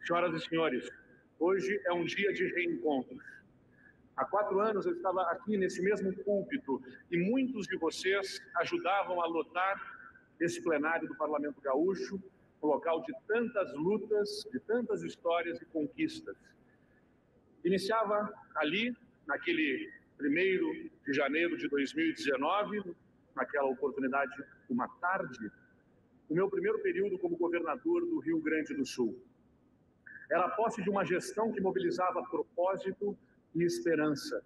Senhoras e senhores, hoje é um dia de reencontros. Há 4 anos eu estava aqui nesse mesmo púlpito e muitos de vocês ajudavam a lotar esse plenário do Parlamento Gaúcho, um local de tantas lutas, de tantas histórias e conquistas. Iniciava ali, naquele 1º de janeiro de 2019, naquela oportunidade, uma tarde, o meu primeiro período como governador do Rio Grande do Sul. Era a posse de uma gestão que mobilizava propósito e esperança,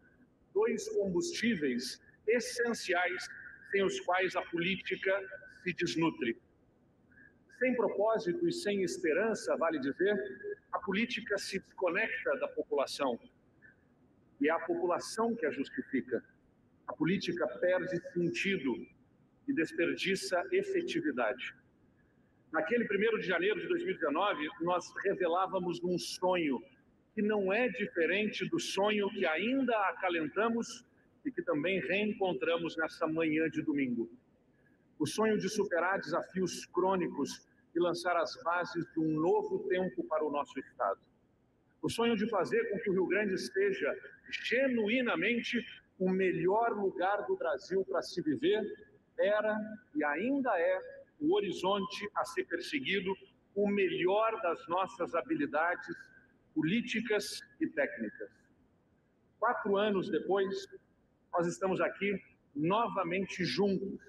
2 combustíveis essenciais sem os quais a política se desnutre. Sem propósito e sem esperança, vale dizer, a política se desconecta da população. E é a população que a justifica. A política perde sentido e desperdiça efetividade. Naquele 1º de janeiro de 2019, nós revelávamos um sonho que não é diferente do sonho que ainda acalentamos e que também reencontramos nessa manhã de domingo. O sonho de superar desafios crônicos e lançar as bases de um novo tempo para o nosso Estado. O sonho de fazer com que o Rio Grande seja genuinamente o melhor lugar do Brasil para se viver era e ainda é o horizonte a ser perseguido, o melhor das nossas habilidades políticas e técnicas. 4 anos depois, nós estamos aqui novamente juntos,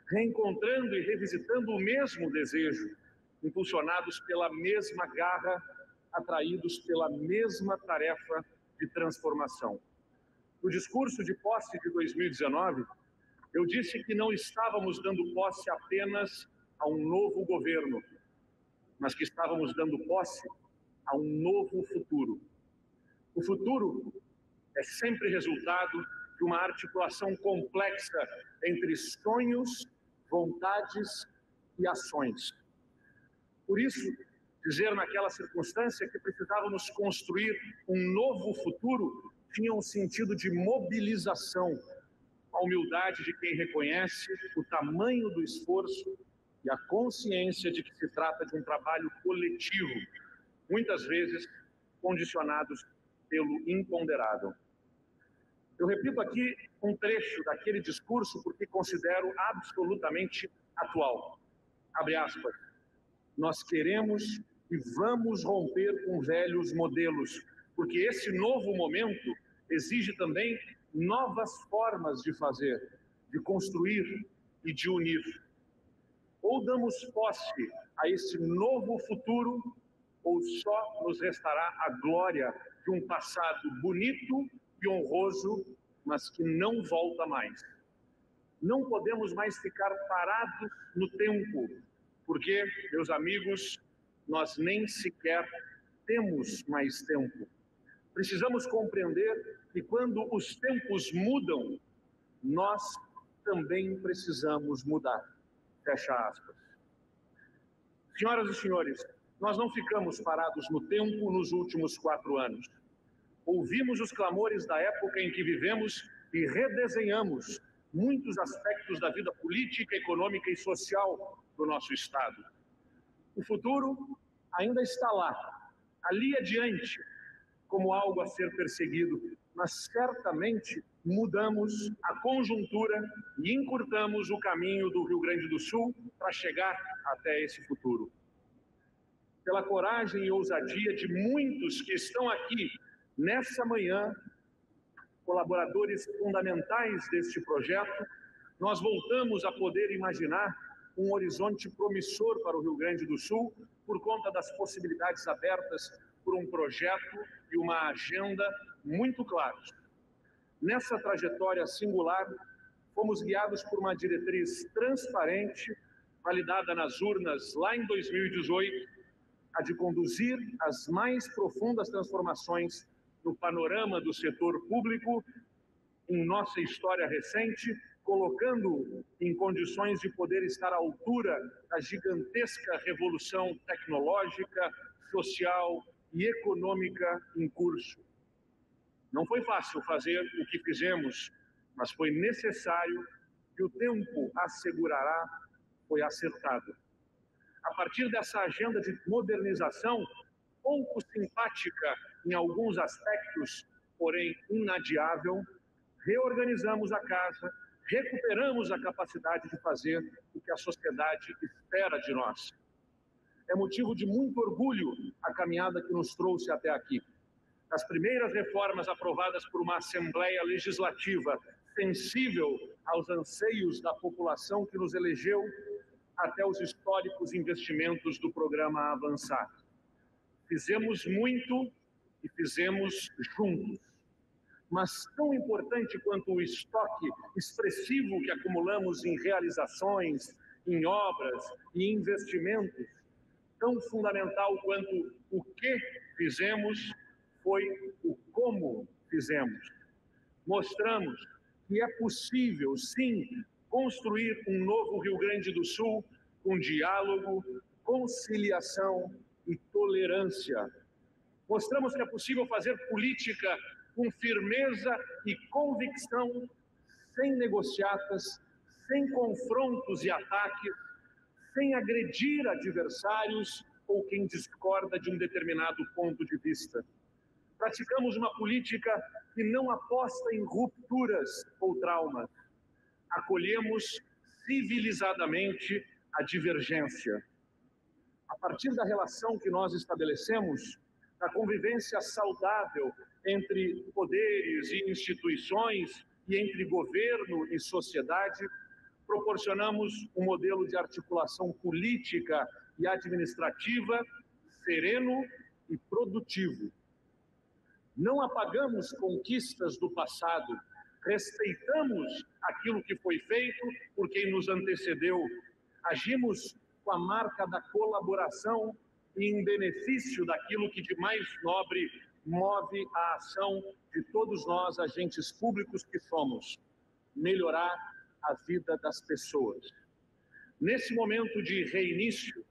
reencontrando e revisitando o mesmo desejo, impulsionados pela mesma garra, atraídos pela mesma tarefa de transformação. No discurso de posse de 2019, eu disse que não estávamos dando posse apenas a um novo governo, mas que estávamos dando posse a um novo futuro. O futuro é sempre resultado de uma articulação complexa entre sonhos, vontades e ações. Por isso, dizer naquela circunstância que precisávamos construir um novo futuro tinha um sentido de mobilização, a humildade de quem reconhece o tamanho do esforço e a consciência de que se trata de um trabalho coletivo, muitas vezes condicionados pelo imponderável. Eu repito aqui um trecho daquele discurso porque considero absolutamente atual. Abre aspas. Nós queremos e vamos romper com velhos modelos, porque esse novo momento exige também novas formas de fazer, de construir e de unir. Ou damos posse a esse novo futuro, ou só nos restará a glória de um passado bonito e honroso, mas que não volta mais. Não podemos mais ficar parados no tempo, porque, meus amigos, nós nem sequer temos mais tempo. Precisamos compreender que quando os tempos mudam, nós também precisamos mudar. Fecha aspas. Senhoras e senhores, nós não ficamos parados no tempo nos últimos 4 anos. Ouvimos os clamores da época em que vivemos e redesenhamos muitos aspectos da vida política, econômica e social do nosso Estado. O futuro ainda está lá, ali adiante, como algo a ser perseguido, mas certamente mudamos a conjuntura e encurtamos o caminho do Rio Grande do Sul para chegar até esse futuro. Pela coragem e ousadia de muitos que estão aqui nessa manhã, colaboradores fundamentais deste projeto, nós voltamos a poder imaginar um horizonte promissor para o Rio Grande do Sul por conta das possibilidades abertas por um projeto e uma agenda muito claros. Nessa trajetória singular, fomos guiados por uma diretriz transparente, validada nas urnas lá em 2018, a de conduzir as mais profundas transformações no panorama do setor público em nossa história recente, colocando em condições de poder estar à altura da gigantesca revolução tecnológica, social e econômica em curso. Não foi fácil fazer o que fizemos, mas foi necessário e o tempo assegurará foi acertado. A partir dessa agenda de modernização, pouco simpática em alguns aspectos, porém inadiável, reorganizamos a casa, recuperamos a capacidade de fazer o que a sociedade espera de nós. É motivo de muito orgulho a caminhada que nos trouxe até aqui. As primeiras reformas aprovadas por uma Assembleia Legislativa sensível aos anseios da população que nos elegeu, até os históricos investimentos do programa Avançar. Fizemos muito e fizemos juntos. Mas tão importante quanto o estoque expressivo que acumulamos em realizações, em obras e investimentos, tão fundamental quanto o que fizemos foi o como fizemos. Mostramos que é possível, sim, construir um novo Rio Grande do Sul com diálogo, conciliação e tolerância. Mostramos que é possível fazer política com firmeza e convicção, sem negociatas, sem confrontos e ataques, sem agredir adversários ou quem discorda de um determinado ponto de vista. Praticamos uma política que não aposta em rupturas ou traumas. Acolhemos civilizadamente a divergência. A partir da relação que nós estabelecemos, da convivência saudável entre poderes e instituições e entre governo e sociedade, proporcionamos um modelo de articulação política e administrativa sereno e produtivo. Não apagamos conquistas do passado, respeitamos aquilo que foi feito por quem nos antecedeu, agimos com a marca da colaboração e em benefício daquilo que de mais nobre move a ação de todos nós, agentes públicos que somos, melhorar a vida das pessoas. Nesse momento de reinício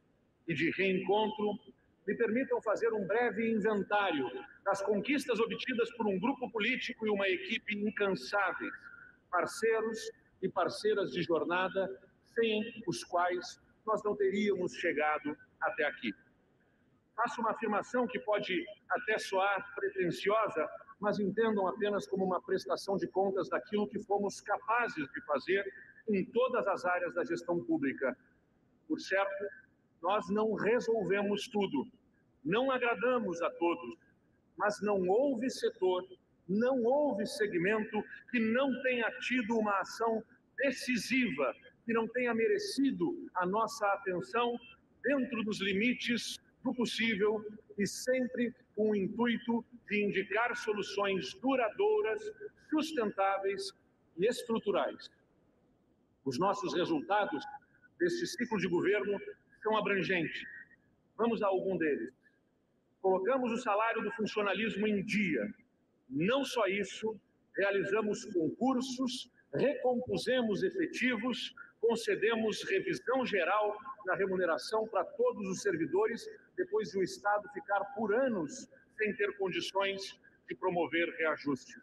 e de reencontro, me permitam fazer um breve inventário das conquistas obtidas por um grupo político e uma equipe incansáveis, parceiros e parceiras de jornada, sem os quais nós não teríamos chegado até aqui. Faço uma afirmação que pode até soar pretensiosa, mas entendam apenas como uma prestação de contas daquilo que fomos capazes de fazer em todas as áreas da gestão pública. Por certo, nós não resolvemos tudo, não agradamos a todos, mas não houve setor, não houve segmento que não tenha tido uma ação decisiva, que não tenha merecido a nossa atenção dentro dos limites do possível e sempre com o intuito de indicar soluções duradouras, sustentáveis e estruturais. Os nossos resultados deste ciclo de governo são abrangentes. Vamos a algum deles. Colocamos o salário do funcionalismo em dia. Não só isso, realizamos concursos, recompusemos efetivos, concedemos revisão geral na remuneração para todos os servidores, depois de o Estado ficar por anos sem ter condições de promover reajustes.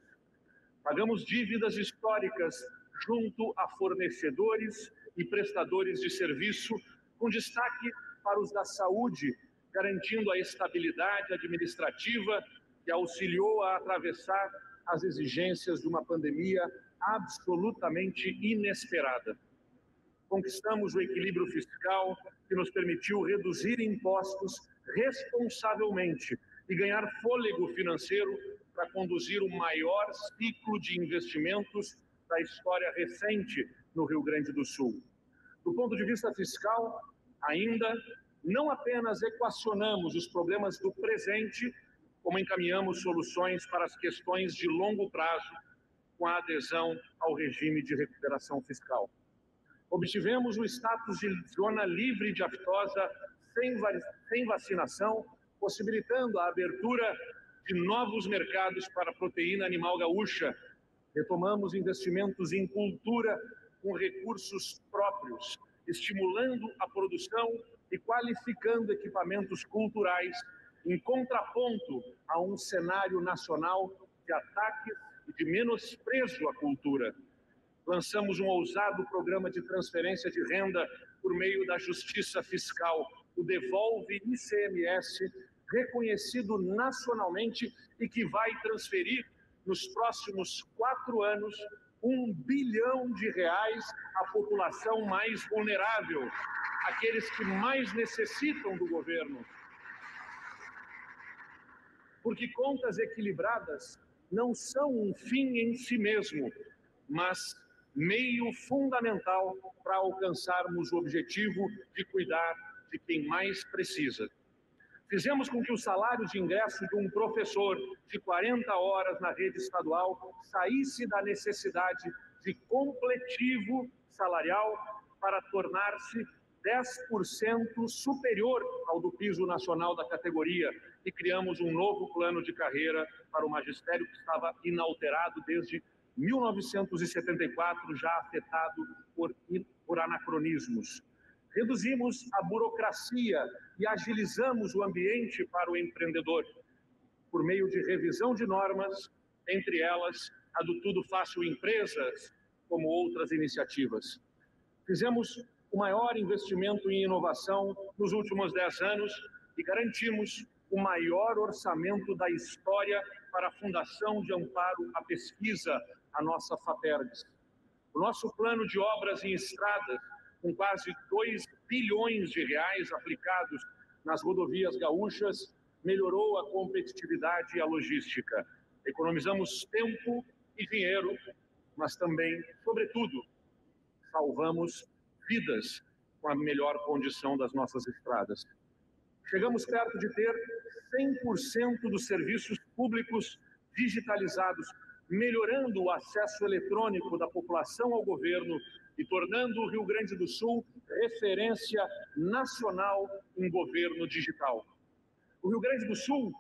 Pagamos dívidas históricas junto a fornecedores e prestadores de serviço, com destaque para os da saúde, garantindo a estabilidade administrativa que auxiliou a atravessar as exigências de uma pandemia absolutamente inesperada. Conquistamos o equilíbrio fiscal que nos permitiu reduzir impostos responsavelmente e ganhar fôlego financeiro para conduzir o maior ciclo de investimentos da história recente no Rio Grande do Sul. Do ponto de vista fiscal, ainda não apenas equacionamos os problemas do presente, como encaminhamos soluções para as questões de longo prazo com a adesão ao regime de recuperação fiscal. Obtivemos o status de zona livre de aftosa sem vacinação, possibilitando a abertura de novos mercados para a proteína animal gaúcha. Retomamos investimentos em cultura com recursos próprios, estimulando a produção e qualificando equipamentos culturais, em contraponto a um cenário nacional de ataques e de menosprezo à cultura. Lançamos um ousado programa de transferência de renda por meio da Justiça Fiscal, o Devolve ICMS, reconhecido nacionalmente e que vai transferir nos próximos 4 anos R$ 1 bilhão à população mais vulnerável, aqueles que mais necessitam do governo. Porque contas equilibradas não são um fim em si mesmo, mas meio fundamental para alcançarmos o objetivo de cuidar de quem mais precisa. Fizemos com que o salário de ingresso de um professor de 40 horas na rede estadual saísse da necessidade de completivo salarial para tornar-se 10% superior ao do piso nacional da categoria, e criamos um novo plano de carreira para o magistério que estava inalterado desde 1974, já afetado por anacronismos. Reduzimos a burocracia e agilizamos o ambiente para o empreendedor, por meio de revisão de normas, entre elas a do Tudo Fácil Empresas, como outras iniciativas. Fizemos o maior investimento em inovação nos últimos 10 anos e garantimos o maior orçamento da história para a Fundação de Amparo à Pesquisa, a nossa FAPERGS. O nosso plano de obras em estradas, com quase R$ 2 bilhões aplicados nas rodovias gaúchas, melhorou a competitividade e a logística. Economizamos tempo e dinheiro, mas também, sobretudo, salvamos vidas com a melhor condição das nossas estradas. Chegamos perto de ter 100% dos serviços públicos digitalizados, melhorando o acesso eletrônico da população ao governo e tornando o Rio Grande do Sul referência nacional em governo digital. O Rio Grande do Sul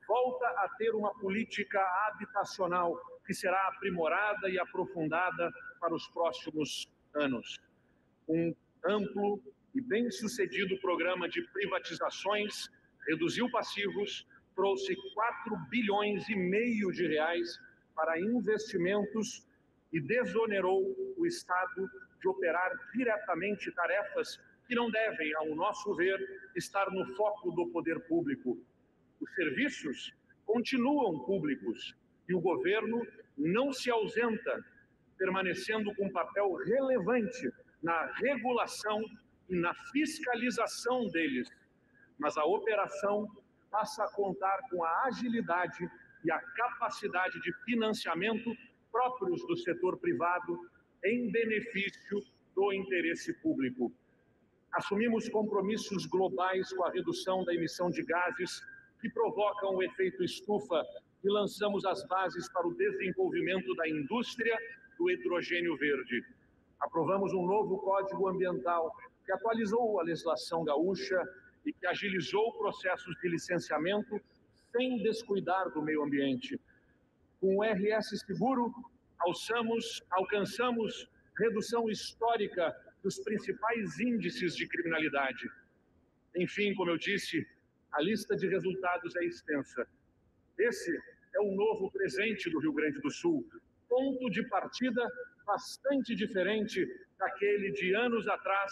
volta a ter uma política habitacional que será aprimorada e aprofundada para os próximos anos. Um amplo e bem-sucedido programa de privatizações reduziu passivos, trouxe R$ 4,5 bilhões para investimentos e desonerou o Estado de operar diretamente tarefas que não devem, ao nosso ver, estar no foco do poder público. Os serviços continuam públicos e o governo não se ausenta, permanecendo com um papel relevante na regulação e na fiscalização deles. Mas a operação passa a contar com a agilidade e a capacidade de financiamento próprios do setor privado em benefício do interesse público. Assumimos compromissos globais com a redução da emissão de gases que provocam o efeito estufa e lançamos as bases para o desenvolvimento da indústria do hidrogênio verde. Aprovamos um novo Código Ambiental que atualizou a legislação gaúcha e que agilizou processos de licenciamento sem descuidar do meio ambiente. Com o RS Seguro, alcançamos redução histórica dos principais índices de criminalidade. Enfim, como eu disse, a lista de resultados é extensa. Esse é o novo presente do Rio Grande do Sul, ponto de partida bastante diferente daquele de anos atrás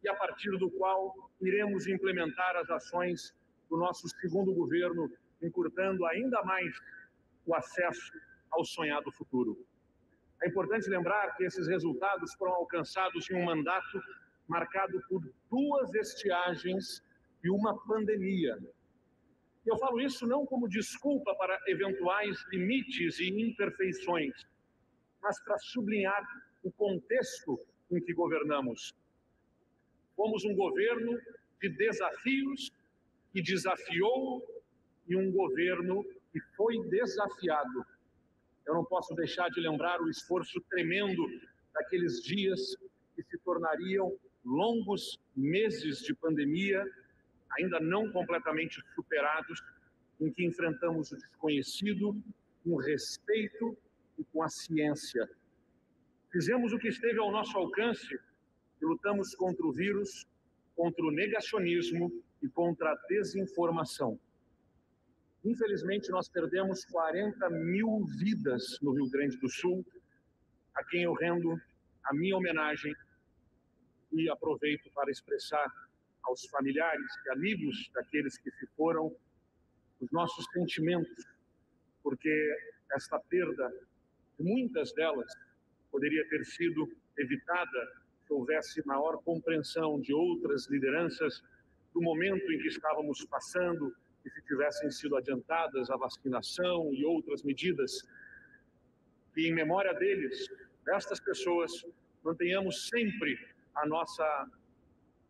e a partir do qual iremos implementar as ações do nosso segundo governo, encurtando ainda mais o acesso ao sonhado futuro. É importante lembrar que esses resultados foram alcançados em um mandato marcado por 2 estiagens e uma pandemia. Eu falo isso não como desculpa para eventuais limites e imperfeições, mas para sublinhar o contexto em que governamos. Fomos um governo de desafios que desafiou e um governo que foi desafiado. Eu não posso deixar de lembrar o esforço tremendo daqueles dias que se tornariam longos meses de pandemia, ainda não completamente superados, em que enfrentamos o desconhecido com respeito e com a ciência. Fizemos o que esteve ao nosso alcance e lutamos contra o vírus, contra o negacionismo e contra a desinformação. Infelizmente, nós perdemos 40 mil vidas no Rio Grande do Sul, a quem eu rendo a minha homenagem e aproveito para expressar aos familiares e amigos daqueles que se foram os nossos sentimentos, porque esta perda, muitas delas, poderia ter sido evitada se houvesse maior compreensão de outras lideranças do momento em que estávamos passando e se tivessem sido adiantadas a vacinação e outras medidas. E em memória deles, destas pessoas, mantenhamos sempre a nossa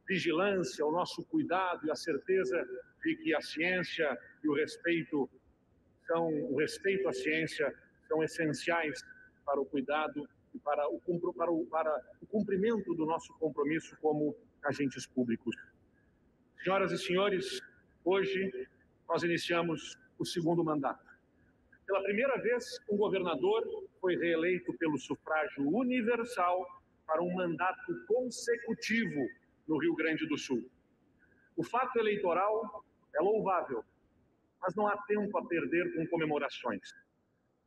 vigilância, o nosso cuidado e a certeza de que a ciência e o respeito à ciência são essenciais para o cuidado e para o cumprimento do nosso compromisso como agentes públicos. Senhoras e senhores, hoje nós iniciamos o segundo mandato. Pela primeira vez, um governador foi reeleito pelo sufrágio universal para um mandato consecutivo no Rio Grande do Sul. O fato eleitoral é louvável, mas não há tempo a perder com comemorações.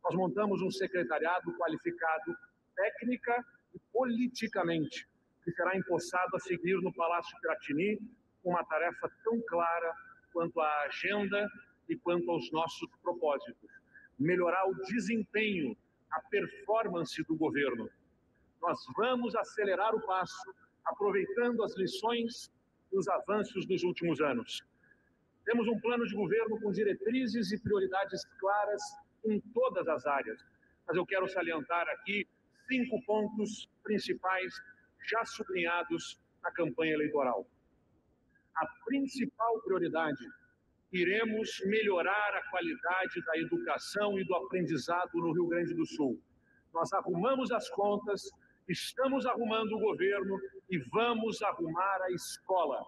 Nós montamos um secretariado qualificado técnica e politicamente, que será empossado a seguir no Palácio Piratini, com uma tarefa tão clara quanto à agenda e quanto aos nossos propósitos: melhorar o desempenho, a performance do governo. Nós vamos acelerar o passo, aproveitando as lições e os avanços dos últimos anos. Temos um plano de governo com diretrizes e prioridades claras em todas as áreas, mas eu quero salientar aqui 5 pontos principais já sublinhados na campanha eleitoral. A principal prioridade: iremos melhorar a qualidade da educação e do aprendizado no Rio Grande do Sul. Nós arrumamos as contas, estamos arrumando o governo e vamos arrumar a escola.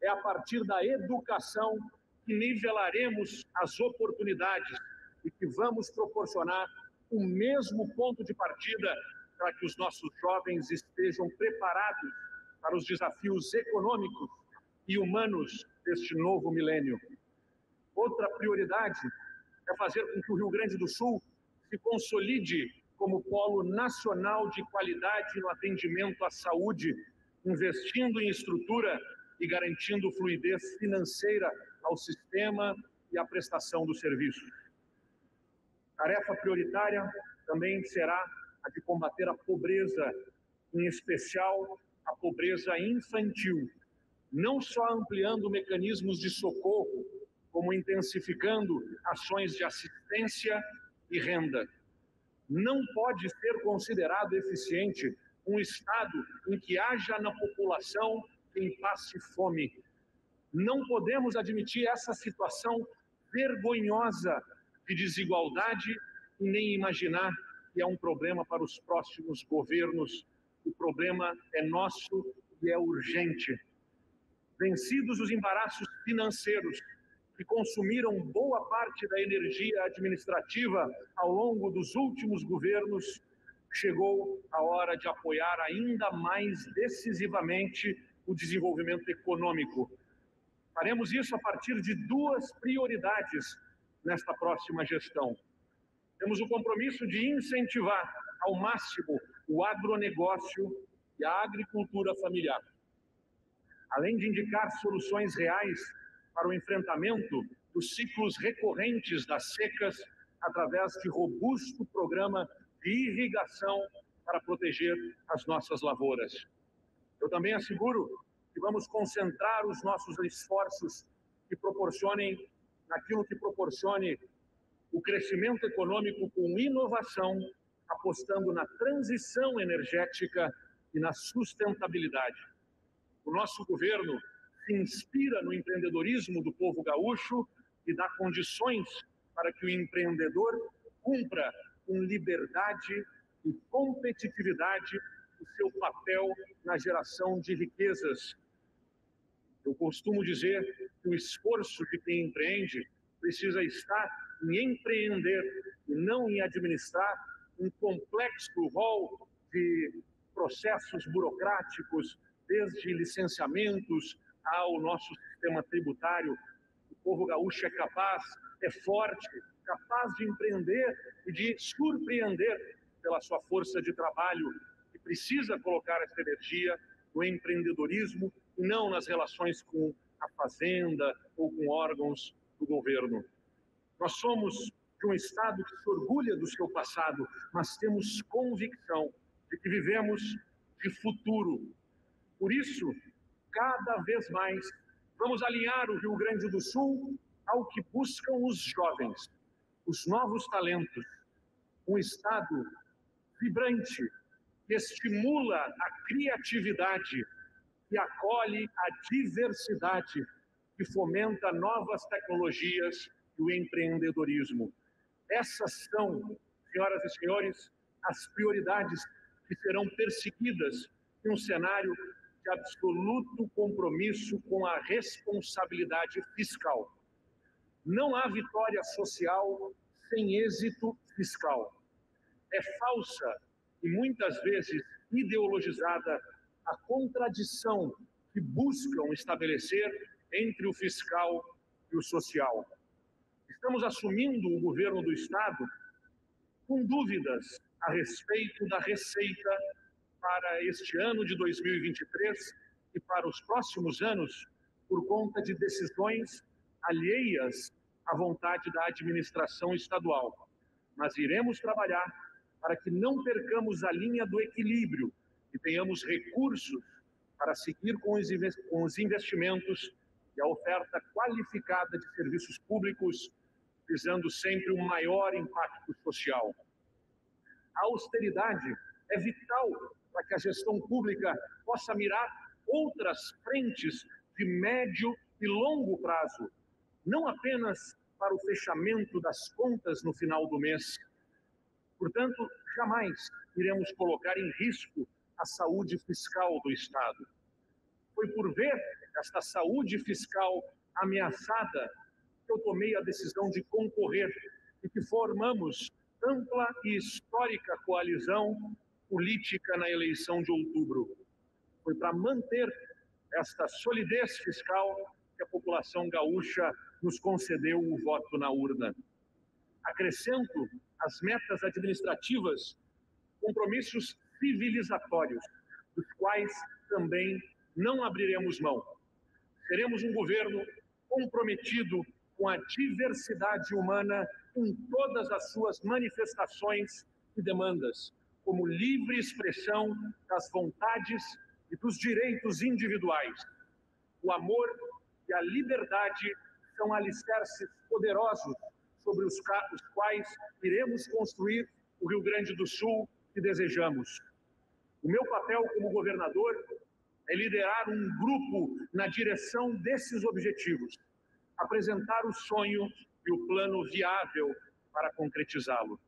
É a partir da educação que nivelaremos as oportunidades e que vamos proporcionar o mesmo ponto de partida para que os nossos jovens estejam preparados para os desafios econômicos e humanos deste novo milênio. Outra prioridade é fazer com que o Rio Grande do Sul se consolide como polo nacional de qualidade no atendimento à saúde, investindo em estrutura e garantindo fluidez financeira ao sistema e à prestação dos serviços. Tarefa prioritária também será a de combater a pobreza, em especial a pobreza infantil, não só ampliando mecanismos de socorro, como intensificando ações de assistência e renda. Não pode ser considerado eficiente um Estado em que haja na população quem passe fome. Não podemos admitir essa situação vergonhosa de desigualdade e nem imaginar que é um problema para os próximos governos. O problema é nosso e é urgente. Vencidos os embaraços financeiros que consumiram boa parte da energia administrativa ao longo dos últimos governos, chegou a hora de apoiar ainda mais decisivamente o desenvolvimento econômico. Faremos isso a partir de 2 prioridades nesta próxima gestão. Temos o compromisso de incentivar ao máximo o agronegócio e a agricultura familiar, além de indicar soluções reais para o enfrentamento dos ciclos recorrentes das secas através de robusto programa de irrigação para proteger as nossas lavouras. Eu também asseguro que vamos concentrar os nossos esforços naquilo que proporcione o crescimento econômico com inovação, apostando na transição energética e na sustentabilidade. O nosso governo se inspira no empreendedorismo do povo gaúcho e dá condições para que o empreendedor cumpra com liberdade e competitividade o seu papel na geração de riquezas. Eu costumo dizer que o esforço de quem empreende precisa estar em empreender e não em administrar um complexo rol de processos burocráticos, desde licenciamentos ao nosso sistema tributário. O povo gaúcho é capaz, é forte, capaz de empreender e de surpreender pela sua força de trabalho, e precisa colocar essa energia no empreendedorismo e não nas relações com a fazenda ou com órgãos do governo. Nós somos de um Estado que se orgulha do seu passado, mas temos convicção de que vivemos de futuro. Por isso, cada vez mais, vamos alinhar o Rio Grande do Sul ao que buscam os jovens, os novos talentos, um Estado vibrante, que estimula a criatividade, que acolhe a diversidade, que fomenta novas tecnologias e o empreendedorismo. Essas são, senhoras e senhores, as prioridades que serão perseguidas em um cenário de absoluto compromisso com a responsabilidade fiscal. Não há vitória social sem êxito fiscal. É falsa e muitas vezes ideologizada a contradição que buscam estabelecer entre o fiscal e o social. Estamos assumindo o governo do Estado com dúvidas a respeito da receita para este ano de 2023 e para os próximos anos, por conta de decisões alheias à vontade da administração estadual. Mas iremos trabalhar para que não percamos a linha do equilíbrio e tenhamos recursos para seguir com os investimentos e a oferta qualificada de serviços públicos, visando sempre um maior impacto social. A austeridade é vital para que a gestão pública possa mirar outras frentes de médio e longo prazo, não apenas para o fechamento das contas no final do mês. Portanto, jamais iremos colocar em risco a saúde fiscal do Estado. Foi por ver esta saúde fiscal ameaçada que eu tomei a decisão de concorrer e que formamos ampla e histórica coalizão política na eleição de outubro. Foi para manter esta solidez fiscal que a população gaúcha nos concedeu o voto na urna. Acrescento às metas administrativas compromissos civilizatórios, dos quais também não abriremos mão. Seremos um governo comprometido com a diversidade humana em todas as suas manifestações e demandas, como livre expressão das vontades e dos direitos individuais. O amor e a liberdade são alicerces poderosos sobre os quais iremos construir o Rio Grande do Sul que desejamos. O meu papel como governador é liderar um grupo na direção desses objetivos, apresentar o sonho e o plano viável para concretizá-lo.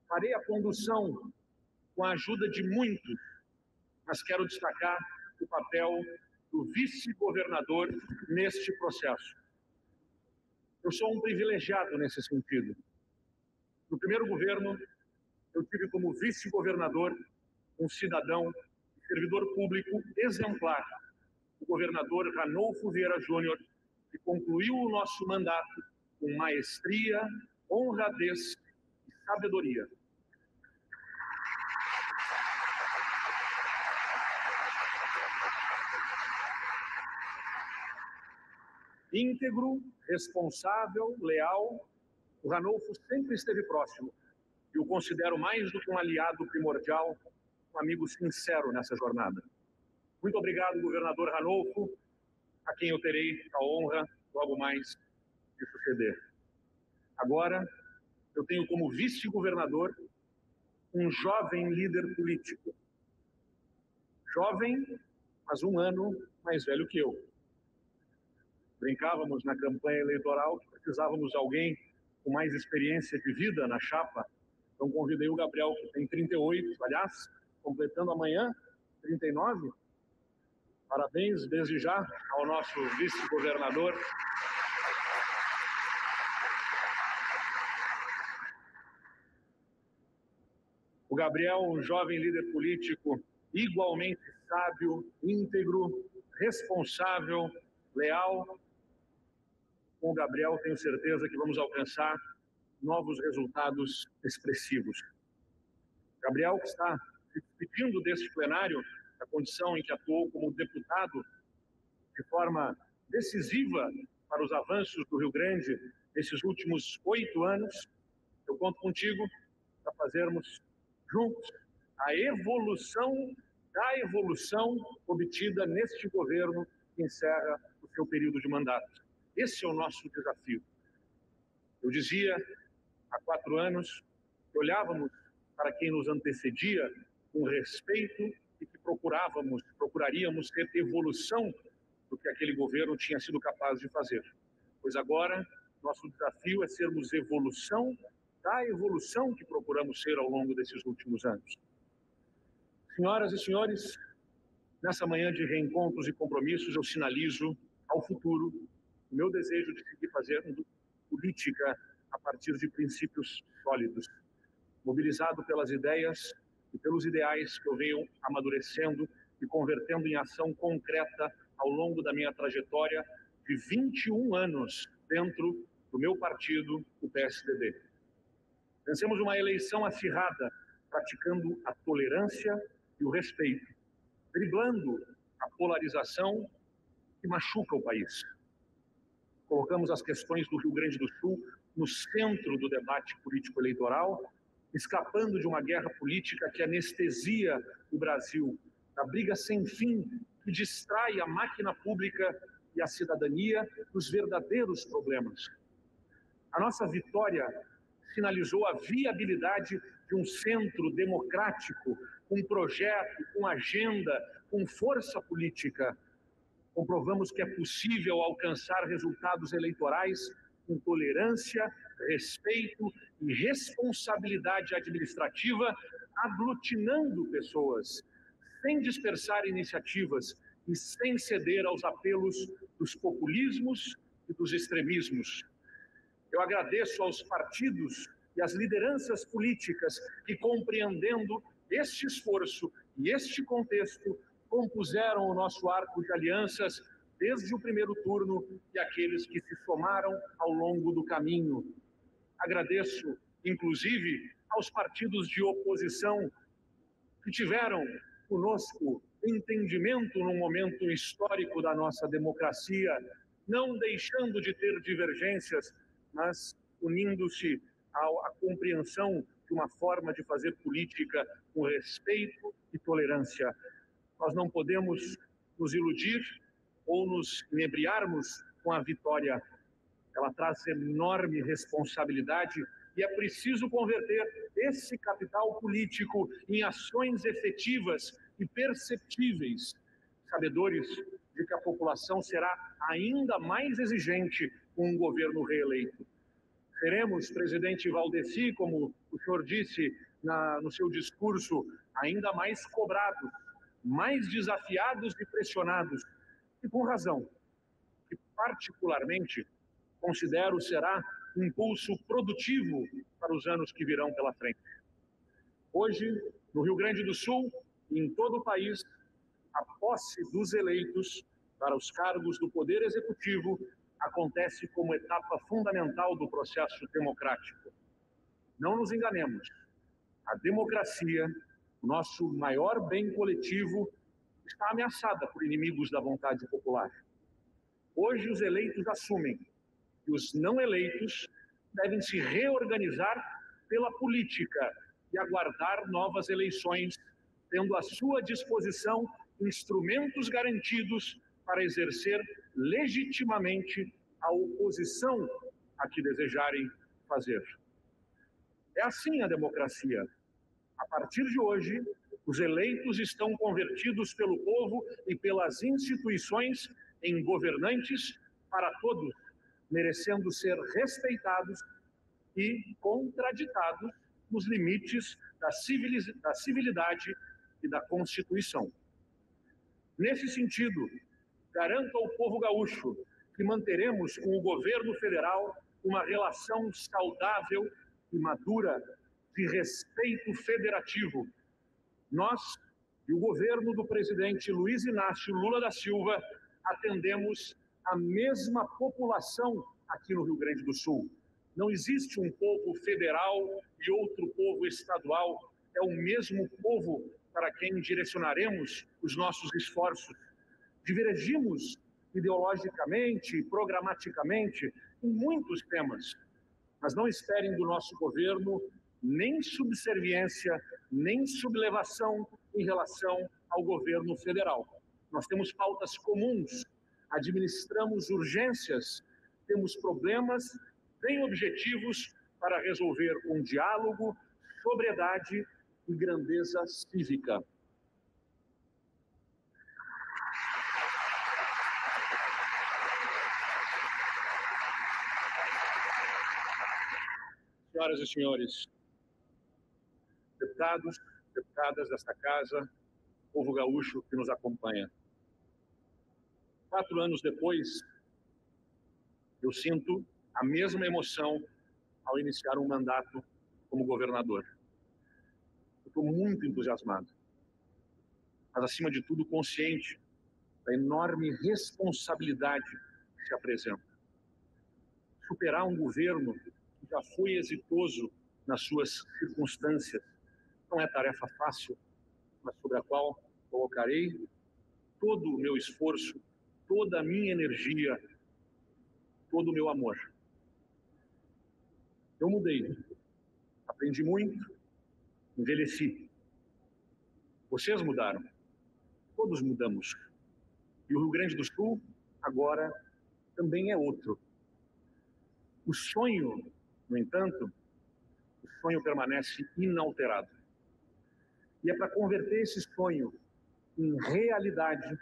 Farei a condução com a ajuda de muitos, mas quero destacar o papel do vice-governador neste processo. Eu sou um privilegiado nesse sentido. No primeiro governo, eu tive como vice-governador um cidadão e servidor público exemplar, o governador Ranolfo Vieira Júnior, que concluiu o nosso mandato com maestria, honradez e sabedoria. Íntegro, responsável, leal, o Ranolfo sempre esteve próximo e o considero mais do que um aliado primordial, um amigo sincero nessa jornada. Muito obrigado, governador Ranolfo, a quem eu terei a honra, logo mais, de suceder. Agora, eu tenho como vice-governador um jovem líder político. Jovem, mas um ano mais velho que eu. Brincávamos na campanha eleitoral que precisávamos de alguém com mais experiência de vida na chapa. Então convidei o Gabriel, que tem 38, aliás, completando amanhã, 39. Parabéns desde já ao nosso vice-governador. O Gabriel, um jovem líder político igualmente sábio, íntegro, responsável, leal. Com o Gabriel, tenho certeza que vamos alcançar novos resultados expressivos. Gabriel, que está se despedindo deste plenário, da condição em que atuou como deputado de forma decisiva para os avanços do Rio Grande nesses últimos 8 anos, eu conto contigo para fazermos juntos a evolução da evolução obtida neste governo que encerra o seu período de mandato. Esse é o nosso desafio. Eu dizia há 4 anos que olhávamos para quem nos antecedia com respeito e que procuraríamos ter evolução do que aquele governo tinha sido capaz de fazer. Pois agora, nosso desafio é sermos evolução da evolução que procuramos ser ao longo desses últimos anos. Senhoras e senhores, nessa manhã de reencontros e compromissos, eu sinalizo ao futuro o meu desejo de seguir fazendo política a partir de princípios sólidos, mobilizado pelas ideias e pelos ideais que eu venho amadurecendo e convertendo em ação concreta ao longo da minha trajetória de 21 anos dentro do meu partido, o PSDB. Vencemos uma eleição acirrada, praticando a tolerância e o respeito, driblando a polarização que machuca o país. Colocamos as questões do Rio Grande do Sul no centro do debate político-eleitoral, escapando de uma guerra política que anestesia o Brasil, da briga sem fim que distrai a máquina pública e a cidadania dos verdadeiros problemas. A nossa vitória sinalizou a viabilidade de um centro democrático, com projeto, com agenda, com força política. Comprovamos que é possível alcançar resultados eleitorais com tolerância, respeito e responsabilidade administrativa, aglutinando pessoas, sem dispersar iniciativas e sem ceder aos apelos dos populismos e dos extremismos. Eu agradeço aos partidos e às lideranças políticas que, compreendendo este esforço e este contexto, compuseram o nosso arco de alianças desde o primeiro turno e aqueles que se somaram ao longo do caminho. Agradeço, inclusive, aos partidos de oposição que tiveram conosco entendimento num momento histórico da nossa democracia, não deixando de ter divergências, mas unindo-se à compreensão de uma forma de fazer política com respeito e tolerância. Nós não podemos nos iludir ou nos inebriarmos com a vitória. Ela traz enorme responsabilidade e é preciso converter esse capital político em ações efetivas e perceptíveis, sabedores de que a população será ainda mais exigente com um governo reeleito. Seremos, presidente Valdeci, como o senhor disse no seu discurso, ainda mais cobrados, mais desafiados e pressionados, e com razão, que particularmente considero será um impulso produtivo para os anos que virão pela frente. Hoje, no Rio Grande do Sul e em todo o país, a posse dos eleitos para os cargos do Poder Executivo acontece como etapa fundamental do processo democrático. Não nos enganemos, a democracia, o nosso maior bem coletivo, está ameaçada por inimigos da vontade popular. Hoje os eleitos assumem que os não eleitos devem se reorganizar pela política e aguardar novas eleições, tendo à sua disposição instrumentos garantidos para exercer legitimamente a oposição a que desejarem fazer. É assim a democracia. A partir de hoje, os eleitos estão convertidos pelo povo e pelas instituições em governantes para todos, merecendo ser respeitados e contraditados nos limites da civilidade e da Constituição. Nesse sentido, garanto ao povo gaúcho que manteremos com o governo federal uma relação saudável e madura de respeito federativo. Nós e o governo do presidente Luiz Inácio Lula da Silva atendemos a mesma população aqui no Rio Grande do Sul. Não existe um povo federal e outro povo estadual. É o mesmo povo para quem direcionaremos os nossos esforços. Divergimos ideologicamente, programaticamente, em muitos temas, mas não esperem do nosso governo nem subserviência, nem sublevação em relação ao governo federal. Nós temos pautas comuns, administramos urgências, temos problemas bem objetivos para resolver com diálogo, sobriedade e grandeza cívica. Senhoras e senhores, deputados, deputadas desta casa, povo gaúcho que nos acompanha. 4 anos depois, eu sinto a mesma emoção ao iniciar um mandato como governador. Eu estou muito entusiasmado, mas, acima de tudo, consciente da enorme responsabilidade que se apresenta. Superar um governo que já foi exitoso nas suas circunstâncias não é tarefa fácil, mas sobre a qual colocarei todo o meu esforço, toda a minha energia, todo o meu amor. Eu mudei, aprendi muito, envelheci. Vocês mudaram, todos mudamos. E o Rio Grande do Sul, agora, também é outro. O sonho, no entanto, o sonho permanece inalterado. E é para converter esse sonho em realidade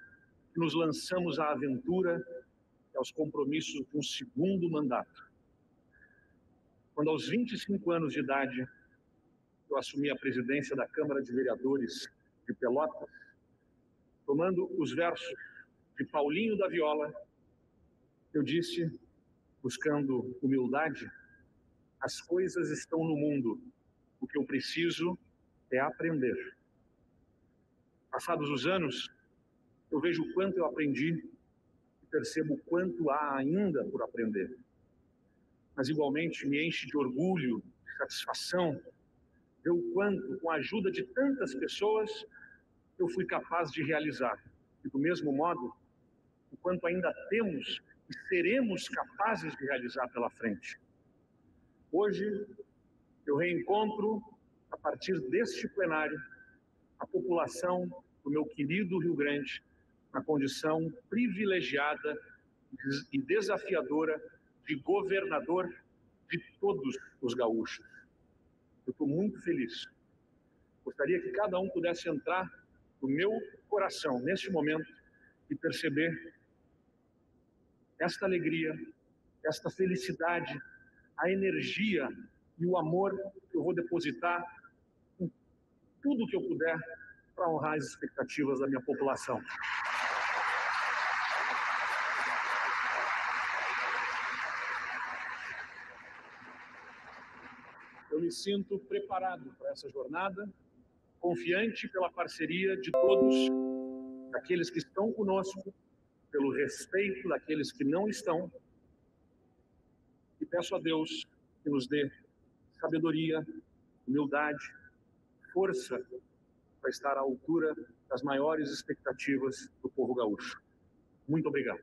que nos lançamos à aventura e aos compromissos de um segundo mandato. Quando, aos 25 anos de idade, eu assumi a presidência da Câmara de Vereadores de Pelotas, tomando os versos de Paulinho da Viola, eu disse, buscando humildade: as coisas estão no mundo, o que eu preciso é aprender. Passados os anos, eu vejo o quanto eu aprendi e percebo o quanto há ainda por aprender. Mas, igualmente, me enche de orgulho, de satisfação, ver o quanto, com a ajuda de tantas pessoas, eu fui capaz de realizar. E, do mesmo modo, o quanto ainda temos e seremos capazes de realizar pela frente. Hoje, eu reencontro, a partir deste plenário, a população do meu querido Rio Grande, na condição privilegiada e desafiadora de governador de todos os gaúchos. Eu estou muito feliz. Gostaria que cada um pudesse entrar no meu coração, neste momento, e perceber esta alegria, esta felicidade, a energia e o amor que eu vou depositar em tudo que eu puder para honrar as expectativas da minha população. Eu me sinto preparado para essa jornada, confiante pela parceria de todos, daqueles que estão conosco, pelo respeito daqueles que não estão, e peço a Deus que nos dê sabedoria, humildade, força para estar à altura das maiores expectativas do povo gaúcho. Muito obrigado.